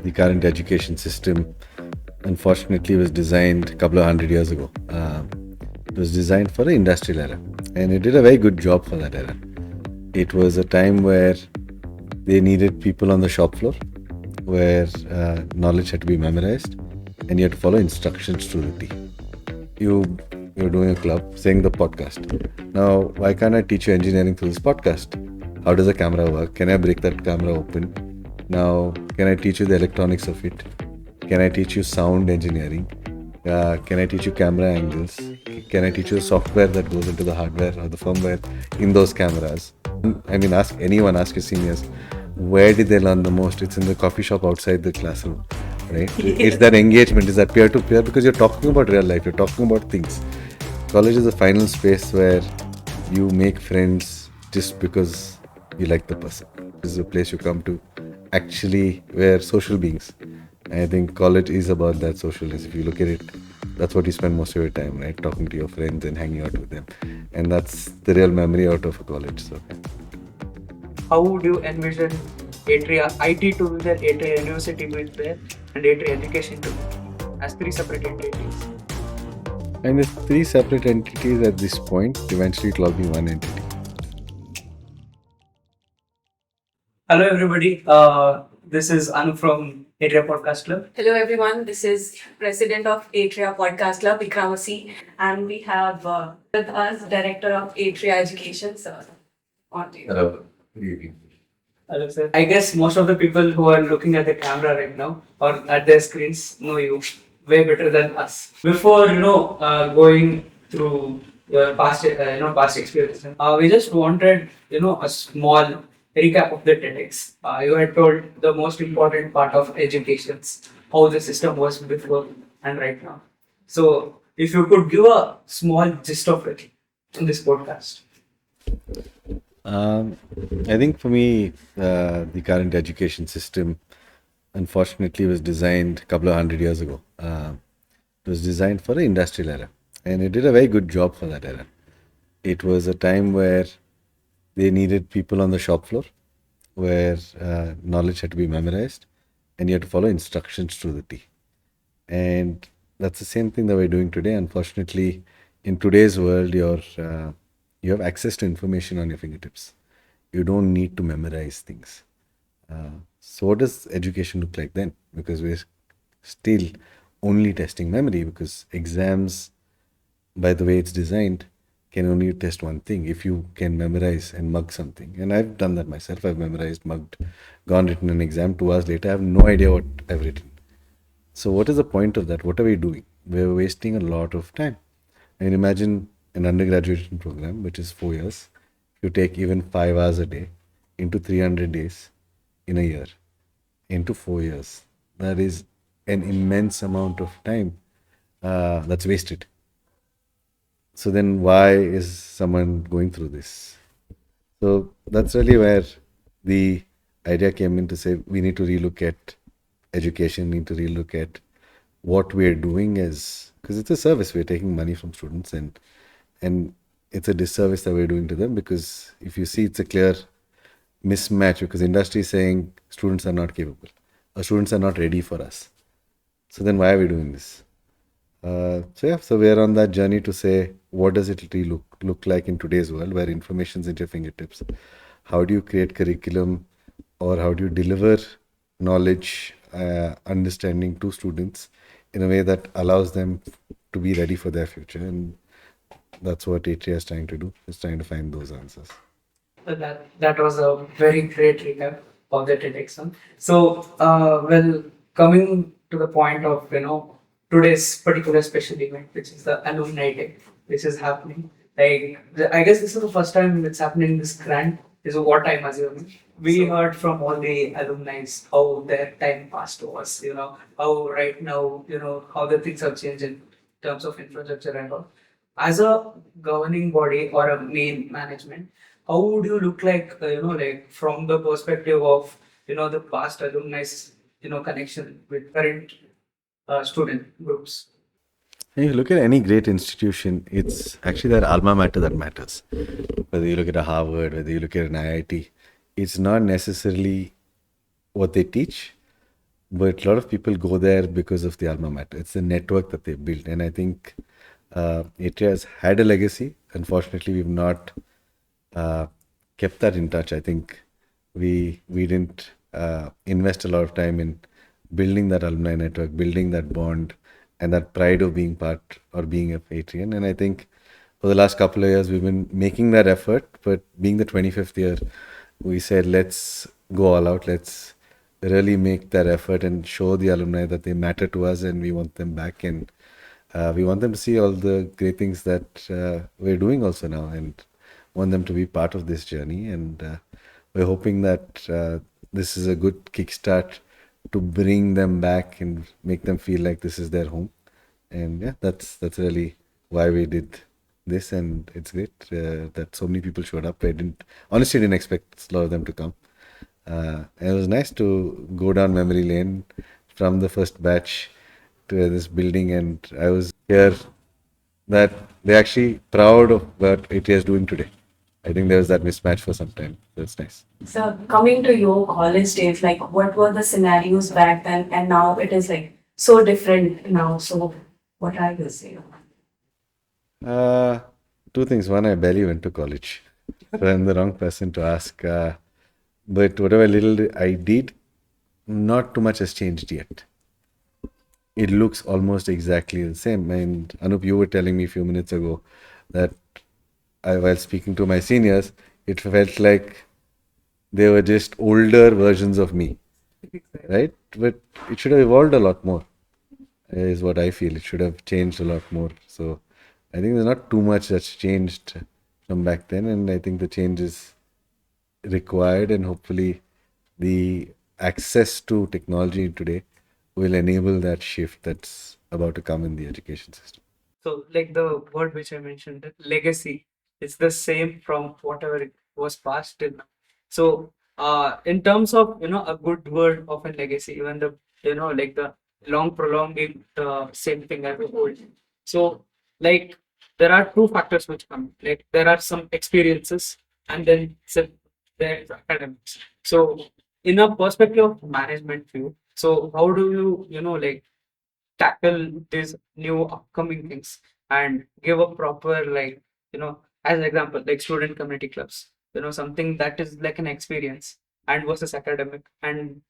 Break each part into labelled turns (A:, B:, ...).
A: the current education system, unfortunately, was designed a couple of hundred years ago. It was designed for the industrial era, and it did a very good job for that era. It was a time where they needed people on the shop floor, where knowledge had to be memorized, and you had to follow instructions to the T. You're doing a club, saying the podcast. Now, why can't I teach you engineering through this podcast? How does the camera work? Can I break that camera open? Now, can I teach you the electronics of it? Can I teach you sound engineering? Can I teach you camera angles? Can I teach you the software that goes into the hardware or the firmware in those cameras? I mean, ask your seniors, where did they learn the most? It's in the coffee shop outside the classroom, right? It's that engagement, it's that peer-to-peer, because you're talking about real life, you're talking about things. College is the final space where you make friends just because you like the person. This is a place you come to actually where social beings. I think college is about that socialness. If you look at it, that's what you spend most of your time, right? Talking to your friends and hanging out with them. And that's the real memory out of a college. So,
B: how would you envision Atria IT to be there, Atria University to be there, and Atria Education to be there, as three separate entities?
A: and there's three separate entities at this point. Eventually, it'll all be one entity.
B: Hello, everybody. This is Anu from Atria Podcast Club.
C: Hello everyone, this is President of Atria Podcast Club, Ikramasi, and we have with us Director of Atria Education, sir. On to you.
A: Hello. Good evening.
B: Hello, sir. I guess most of the people who are looking at the camera right now or at their screens know you way better than us. Before going through your past experience, we just wanted a small recap of the TEDx. You had told the most important part of education, how the system was before and right now. So, if you could give a small gist of it in this podcast.
A: I think for me, the current education system, unfortunately, was designed a couple of hundred years ago. It was designed for the industrial era, and it did a very good job for that era. It was a time where they needed people on the shop floor, where knowledge had to be memorized, and you had to follow instructions to the T. And that's the same thing that we're doing today. Unfortunately, in today's world, you have access to information on your fingertips. You don't need to memorize things. So what does education look like then? Because we're still only testing memory, because exams, by the way it's designed, can only test one thing. If you can memorize and mug something, and I've done that myself, I've memorized, mugged, gone written an exam, 2 hours later, I have no idea what I've written. So what is the point of that? What are we doing? We're wasting a lot of time. And imagine an undergraduate program, which is 4 years. You take even 5 hours a day into 300 days in a year, into 4 years. That is an immense amount of time that's wasted. So then why is someone going through this? So that's really where the idea came in, to say we need to relook at education, need to relook at what we're doing, as because it's a service. We're taking money from students, and it's a disservice that we're doing to them, because if you see, it's a clear mismatch, because industry is saying students are not capable or students are not ready for us. So then why are we doing this? So we're on that journey to say, what does it really look like in today's world, where information's at your fingertips? How do you create curriculum, or how do you deliver knowledge, understanding to students in a way that allows them to be ready for their future? And that's what Atria is trying to do, is trying to find those answers.
B: That was a very great recap of the TEDx. So, coming to the point of today's particular special event, which is the alumni day, which is happening. I guess this is the first time it's happening this grand. This is what I'm assuming. We heard from all the alumni how their time passed was, how right now, how the things have changed in terms of infrastructure and all. As a governing body or a main management, how would you look like, from the perspective of, the past alumni, connection with current student groups?
A: If you look at any great institution, it's actually their alma mater that matters. Whether you look at a Harvard, whether you look at an IIT, it's not necessarily what they teach, but a lot of people go there because of the alma mater. It's the network that they built, and I think Atria has had a legacy. Unfortunately, we've not uh, kept that in touch. I think we didn't invest a lot of time in building that alumni network, building that bond, and that pride of being part or being a Atrian. And I think for the last couple of years, we've been making that effort. But being the 25th year, we said, let's go all out. Let's really make that effort and show the alumni that they matter to us and we want them back. And we want them to see all the great things that we're doing also now and want them to be part of this journey. And we're hoping that this is a good kickstart to bring them back and make them feel like this is their home. And yeah, that's really why we did this, and it's great that so many people showed up. I didn't expect a lot of them to come. And it was nice to go down memory lane from the first batch to this building, and I was here that they're actually proud of what AT is doing today. I think there was that mismatch for some time. That's nice.
C: So coming to your college days, like what were the scenarios back then and now it is like so different now. So what are you saying?
A: Uh, Two things. One, I barely went to college. So I'm the wrong person to ask. But whatever little I did, not too much has changed yet. It looks almost exactly the same. And Anup, you were telling me a few minutes ago that while speaking to my seniors, it felt like they were just older versions of me, right? But it should have evolved a lot more, is what I feel. It should have changed a lot more. So I think there's not too much that's changed from back then, and I think the change is required, and hopefully the access to technology today will enable that shift that's about to come in the education system.
B: So, like the word which I mentioned, legacy, it's the same from whatever it was passed till now. So, in terms of a good word of a legacy, even the like the long prolonging the same thing as a whole. So, like there are two factors which come. Like there are some experiences, and then there's academics. So, in a perspective of management view, so how do you tackle these new upcoming things and give a proper as an example like student community clubs, something that is like an experience and versus academic, and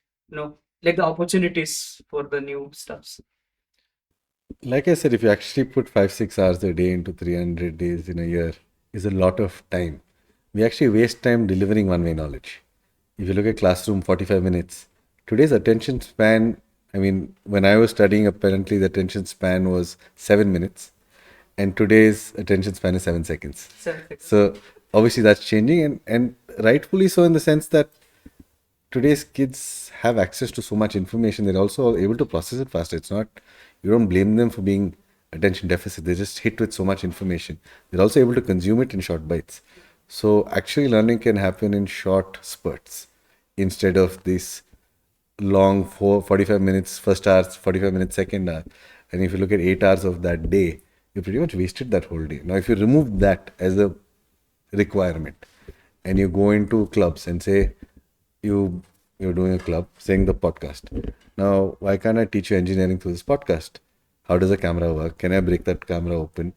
B: like the opportunities for the new stuffs.
A: Like I said, if you actually put 5-6 hours a day into 300 days in a year, is a lot of time. We actually waste time delivering one way knowledge. If you look at classroom, 45 minutes. Today's attention span, I mean, when I was studying, apparently the attention span was 7 minutes, and today's attention span is 7 seconds. So obviously that's changing, and rightfully so, in the sense that today's kids have access to so much information. They're also able to process it faster. It's not, you don't blame them for being attention deficit. They're just hit with so much information. They're also able to consume it in short bites. So actually learning can happen in short spurts instead of this long 45 minutes first hour, 45 minutes second hour. And if you look at 8 hours of that day, you pretty much wasted that whole day. Now if you remove that as a requirement and you go into clubs and say you're doing a club saying the podcast, now why can't I teach you engineering through this podcast? How does a camera work? Can I break that camera open?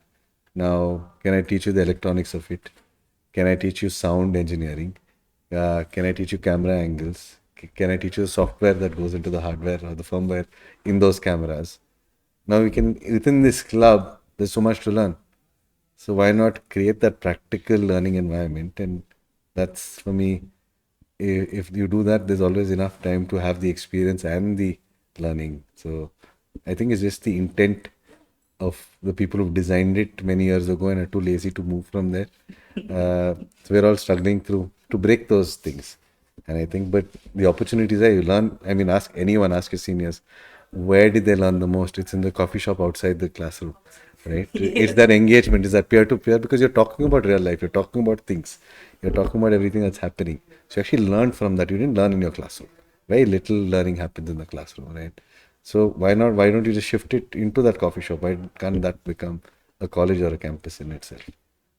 A: Now can I teach you the electronics of it? Can I teach you sound engineering? Can I teach you camera angles? Can I teach you the software that goes into the hardware or the firmware in those cameras? Now we can, within this club, there's so much to learn. So why not create that practical learning environment? And that's, for me, if you do that, there's always enough time to have the experience and the learning. So I think it's just the intent of the people who've designed it many years ago and are too lazy to move from there. So we're all struggling through to break those things. And I think, but the opportunities there, you learn. I mean, ask anyone, ask your seniors, where did they learn the most? It's in the coffee shop outside the classroom, right? It's that engagement, is that peer to peer, because you're talking about real life, you're talking about things, you're talking about everything that's happening. So you actually learn from that. You didn't learn in your classroom. Very little learning happens in the classroom, right? So why not? Why don't you just shift it into that coffee shop? Why can't that become a college or a campus in itself?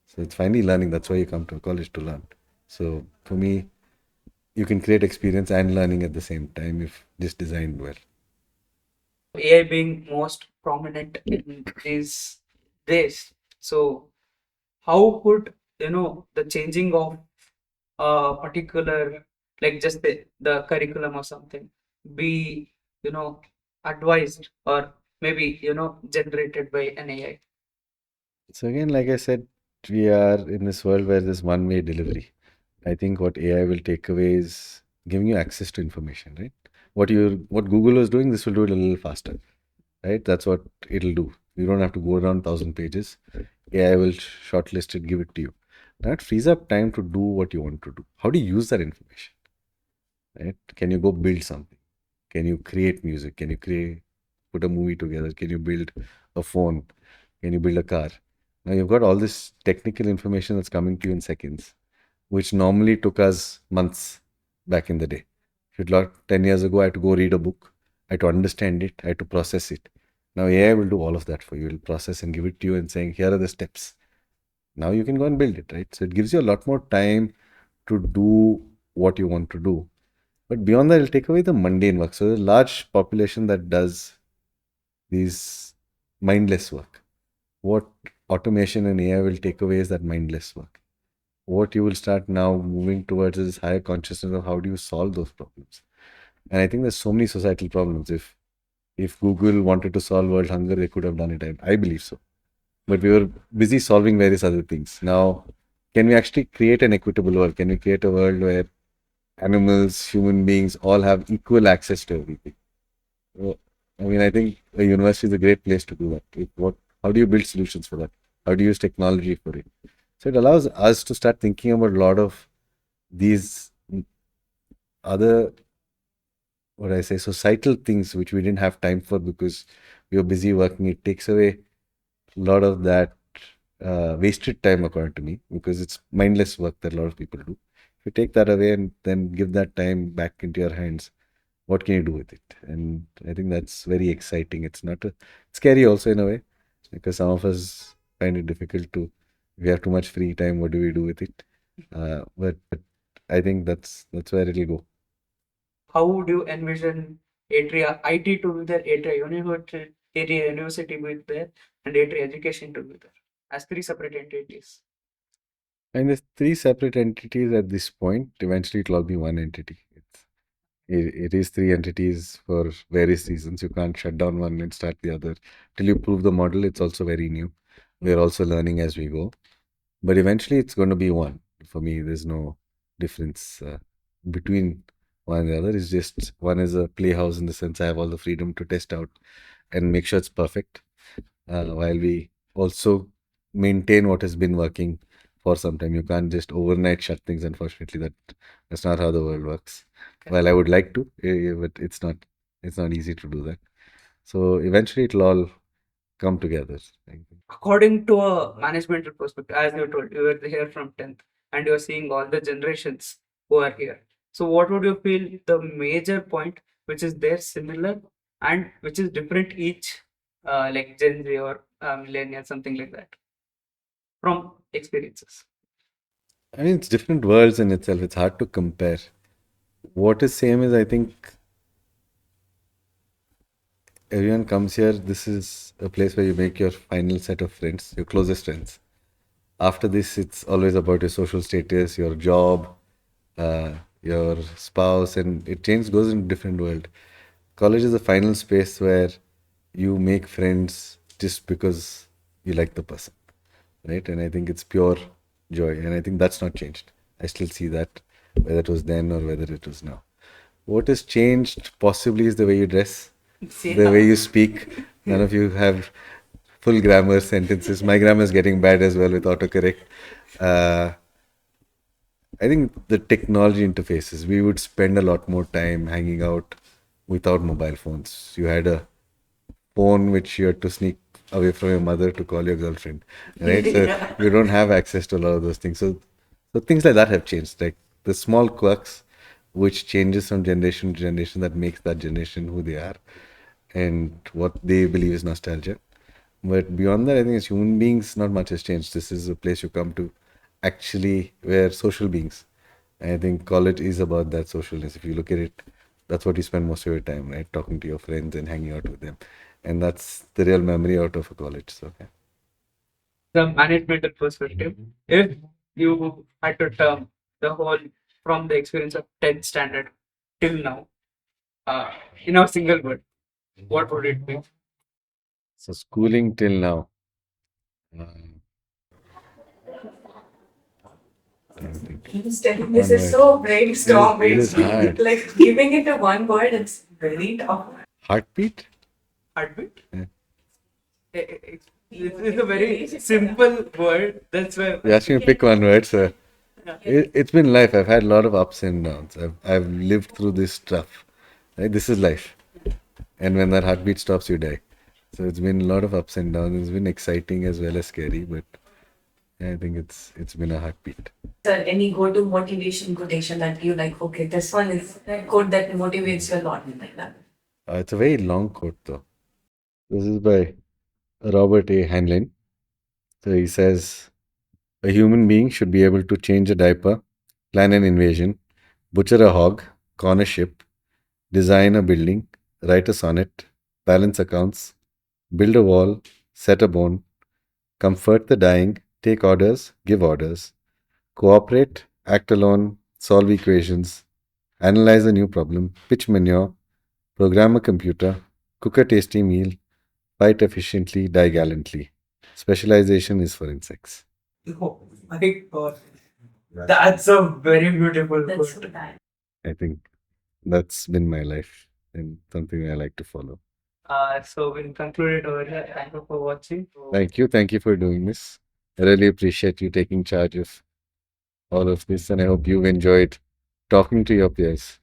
A: So it's finally learning. That's why you come to a college, to learn. So for me, you can create experience and learning at the same time if just designed well.
B: AI being most prominent in these days. So how could the changing of a particular, like just the curriculum or something, be advised or maybe generated by an AI?
A: So again, like I said, we are in this world where there's one-way delivery. I think what AI will take away is giving you access to information, right? What Google was doing, this will do it a little faster, right? That's what it'll do. You don't have to go around 1,000 pages. AI will shortlist it, give it to you. That frees up time to do what you want to do. How do you use that information, right? Can you go build something? Can you create music? Can you put a movie together? Can you build a phone? Can you build a car? Now you've got all this technical information that's coming to you in seconds, which normally took us months back in the day. If you'd like 10 years ago, I had to go read a book, I had to understand it, I had to process it. Now AI will do all of that for you. It'll process and give it to you and saying, here are the steps. Now you can go and build it, right? So it gives you a lot more time to do what you want to do. But beyond that, it'll take away the mundane work. So there's a large population that does these mindless work. What automation and AI will take away is that mindless work. What you will start now moving towards is higher consciousness of how do you solve those problems. And I think there's so many societal problems. If Google wanted to solve world hunger, they could have done it. I believe so. But we were busy solving various other things. Now, can we actually create an equitable world? Can we create a world where animals, human beings all have equal access to everything? Well, I mean, I think a university is a great place to do that. How do you build solutions for that? How do you use technology for it? So it allows us to start thinking about a lot of these other, what I say, societal things which we didn't have time for because we were busy working. It takes away a lot of that wasted time, according to me, because it's mindless work that a lot of people do. If you take that away and then give that time back into your hands, what can you do with it? And I think that's very exciting. It's not it's scary also in a way, because some of us find it difficult to. If we have too much free time, what do we do with it? But I think that's where it'll go.
B: How would you envision Atria IT to be there, Atria University to be there, and Atria Education to be there as three separate entities?
A: And there's three separate entities at this point. Eventually, it'll all be one entity. It is three entities for various reasons. You can't shut down one and start the other. Till you prove the model, it's also very new. We're also learning as we go. But eventually, it's going to be one. For me, there's no difference between one and the other. It's just one is a playhouse in the sense I have all the freedom to test out and make sure it's perfect, while we also maintain what has been working for some time. You can't just overnight shut things. Unfortunately, that's not how the world works.
B: Okay.
A: Well, I would like to, but it's not. It's not easy to do that. So eventually, it'll all come together. I think.
B: According to a management perspective, as you told, you were here from 10th and you're seeing all the generations who are here. So, what would you feel the major point which is there similar and which is different each, like Gen Z or millennial, something like that, from experiences?
A: I mean, it's different worlds in itself. It's hard to compare. What is same is I think everyone comes here. This is a place where you make your final set of friends, your closest friends. After this, it's always about your social status, your job, your spouse, and it changes, goes in a different world. College is the final space where you make friends just because you like the person, right? And I think it's pure joy, and I think that's not changed. I still see that, whether it was then or whether it was now. What has changed possibly is the way you dress, the way you speak. None of you have full grammar sentences. My grammar is getting bad as well with autocorrect. Uh, I think the technology interfaces, we would spend a lot more time hanging out without mobile phones. You had a phone which you had to sneak away from your mother to call your girlfriend, right? So you don't have access to a lot of those things. So things like that have changed. Like the small quirks which changes from generation to generation that makes that generation who they are and what they believe is nostalgia. But beyond that, I think as human beings, not much has changed. This is a place you come to actually where social beings. And I think college is about that socialness. If you look at it, that's what you spend most of your time, right? Talking to your friends and hanging out with them. And that's the real memory out of a college. So, yeah.
B: The management perspective, if you had to term the whole from the experience of 10th standard till now, uh, in a single word, what would it be?
A: So, schooling till now. Um, I don't think.
C: I'm just telling this
A: One
C: is
A: word.
C: so brainstorm.
A: It is hard.
C: Like giving it a one word, it's very tough.
A: Heartbeat?
B: Heartbeat?
A: Yeah.
B: This is a very simple word. That's why.
A: You asked me to pick one word, so
B: Yeah.
A: it's been life. I've had a lot of ups and downs. I've lived through this stuff. Right? This is life. And when that heartbeat stops, you die. So it's been a lot of ups and downs. It's been exciting as well as scary, but I think it's been a heartbeat.
C: Sir, any go-to motivation quotation that you like? Okay, this one is a quote that motivates you a lot, like that.
A: It's a very long quote, though. This is by Robert A. Hanlon. So he says, a human being should be able to change a diaper, plan an invasion, butcher a hog, corner a ship, design a building, write a sonnet, balance accounts, build a wall, set a bone, comfort the dying, take orders, give orders, cooperate, act alone, solve equations, analyze a new problem, pitch manure, program a computer, cook a tasty meal, fight efficiently, die gallantly. Specialization is for insects.
B: Oh my God. That's a very beautiful
C: That's
B: quote.
C: so bad.
A: I think that's been my life and something I like to follow.
B: So we'll conclude it over here. Thank you for watching.
A: Thank you. Thank you for doing this. I really appreciate you taking charge of all of this, and I hope you've enjoyed talking to your peers.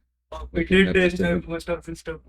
B: We did enjoy most of this stuff.